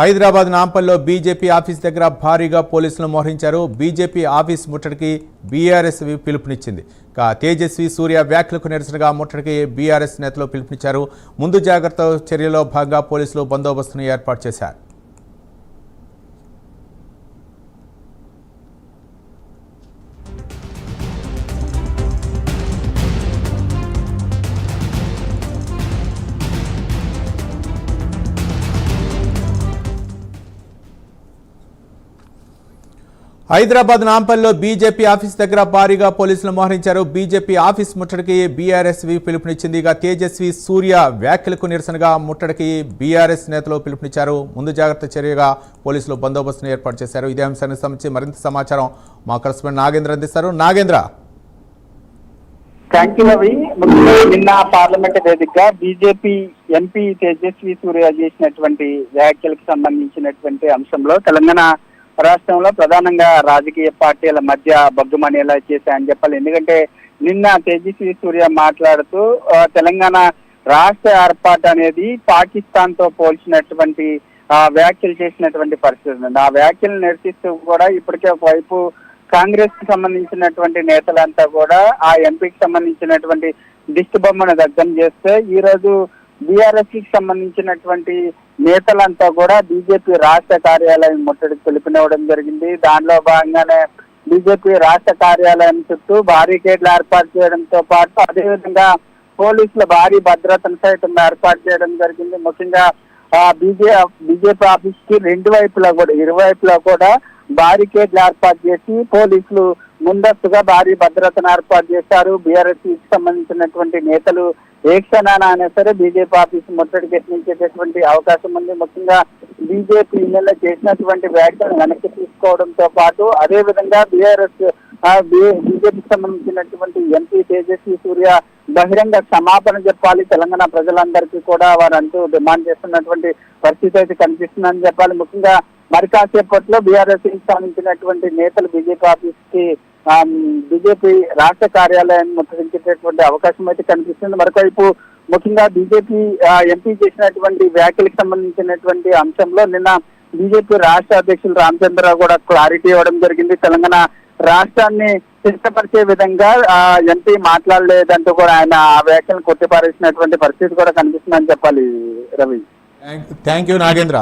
Hyderabad నాంపల్లో BJP office దగ్గర భారీగా పోలీసులు మోహరించారు. బీజేపీ ఆఫీస్ ముట్టడికి బీఆర్ఎస్ పిలుపునిచ్చింది. తేజస్వి సూర్య వ్యాఖ్యలకు నిరసనగా ముట్టడికి బీఆర్ఎస్ నేతలు పిలుపునిచ్చారు. ముందు జాగ్రత్త చర్యలో భాగంగా పోలీసులు బందోబస్తును ఏర్పాటు చేశారు. హైదరాబాద్ నాంపల్లో బీజేపీ ఆఫీస్ దగ్గర భారీగా పోలీసులు మోహరించారు. బీజేపీ ఆఫీస్ ముట్టడికి బీఆర్ఎస్ పిలుపునిచ్చింది. తేజస్వి సూర్య వ్యాఖ్యలకు నిరసనగా ముట్టడికి బీఆర్ఎస్ నేతలు పిలుపునిచ్చారు. ముందు జాగ్రత్త చర్యగా పోలీసులు బందోబస్తును ఏర్పాటు చేశారు. ఇదే అంశానికి సంబంధించి మరింత సమాచారం మా కరెస్పాండెంట్ నాగేంద్ర అందిస్తారు. నాగేంద్ర. Thank you Ravi. నిన్న పార్లమెంట్ వేదికగా బీజేపీ ఎంపీ తేజస్వి సూర్య చేసినటువంటి వ్యాఖ్యలకు సంబంధించినటువంటి అంశంలో తెలంగాణ రాష్ట్రంలో ప్రధానంగా రాజకీయ పార్టీల మధ్య బగ్గుమనేలా చేశాయని చెప్పాలి. ఎందుకంటే నిన్న తేజస్వి సూర్య మాట్లాడుతూ తెలంగాణ రాష్ట్ర ఏర్పాటు అనేది పాకిస్తాన్ తో పోల్చినటువంటి వ్యాఖ్యలు చేసినటువంటి పరిస్థితి ఉంది. ఆ వ్యాఖ్యలు నిరసిస్తూ కూడా ఇప్పటికే ఒకవైపు కాంగ్రెస్ కి సంబంధించినటువంటి నేతలంతా కూడా ఆ ఎంపీకి సంబంధించినటువంటి దిష్టి బొమ్మను దగ్ధం చేస్తే ఈ రోజు బీఆర్ఎస్ కి సంబంధించినటువంటి నేతలంతా కూడా బీజేపీ రాష్ట్ర కార్యాలయం ముట్టడికి పిలుపునివ్వడం జరిగింది. దానిలో భాగంగానే బీజేపీ రాష్ట్ర కార్యాలయం చుట్టూ బారికేడ్లు ఏర్పాటు చేయడంతో పాటు అదేవిధంగా పోలీసుల భారీ భద్రతను సైతం ఏర్పాటు చేయడం జరిగింది. ముఖ్యంగా బీజేపీ ఆఫీస్ కి ఇరువైపులా కూడా బారికేడ్లు ఏర్పాటు చేసి పోలీసులు ముందస్తుగా భారీ భద్రతను ఏర్పాటు చేశారు. బీఆర్ఎస్ కి సంబంధించినటువంటి నేతలు ఏ క్షణాన అయినా సరే బీజేపీ ఆఫీస్ ముట్టడికి యత్నించేటటువంటి అవకాశం ఉంది. ముఖ్యంగా బీజేపీ ఇళ్లలో చేసినటువంటి వ్యాఖ్యలు వెనక్కి తీసుకోవడంతో పాటు అదేవిధంగా బీజేపీకి సంబంధించినటువంటి ఎంపీ తేజస్వి సూర్య బహిరంగ క్షమాపణ చెప్పాలి తెలంగాణ ప్రజలందరికీ కూడా వారంటూ డిమాండ్ చేస్తున్నటువంటి పరిస్థితి అయితే కనిపిస్తుందని చెప్పాలి. ముఖ్యంగా మరి కాసేపట్లో బీఆర్ఎస్ కి సంబంధించినటువంటి నేతలు బీజేపీ ఆఫీస్ కి బీజేపీ రాష్ట్ర కార్యాలయాన్ని ముట్టడించేటటువంటి అవకాశం అయితే కనిపిస్తుంది. మరొకవైపు ముఖ్యంగా బీజేపీ ఎంపీ చేసినటువంటి వ్యాఖ్యలకు సంబంధించినటువంటి అంశంలో నిన్న బీజేపీ రాష్ట్ర అధ్యక్షులు రామచంద్రరావు కూడా క్లారిటీ ఇవ్వడం జరిగింది. తెలంగాణ రాష్ట్రాన్ని సిద్ధపరిచే విధంగా ఎంపీ మాట్లాడలేదంటూ కూడా ఆయన ఆ వ్యాఖ్యలను కొట్టిపారేసినటువంటి పరిస్థితి కూడా కనిపిస్తుందని చెప్పాలి రవి. Thank you Nagendra.